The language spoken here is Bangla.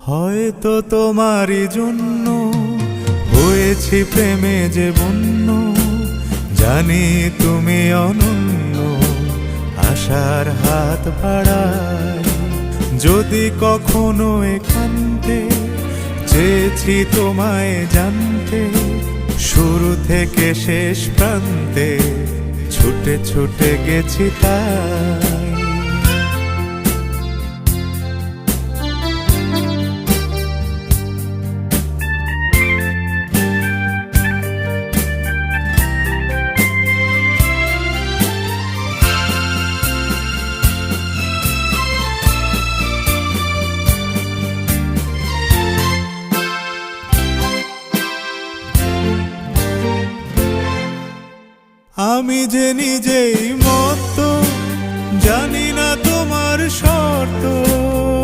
হয়তো তোমারই জন্য হয়েছি প্রেমে যে বন্য, জানি তুমি অনন্য, আশার হাত বাড়াই। যদি কখনো একান্তে চেয়েছি তোমায় জানতে, শুরু থেকে শেষ প্রান্তে ছুটে ছুটে গেছি তাই। আমি যে নিজেই মতো, জানি না তোমার শর্ত।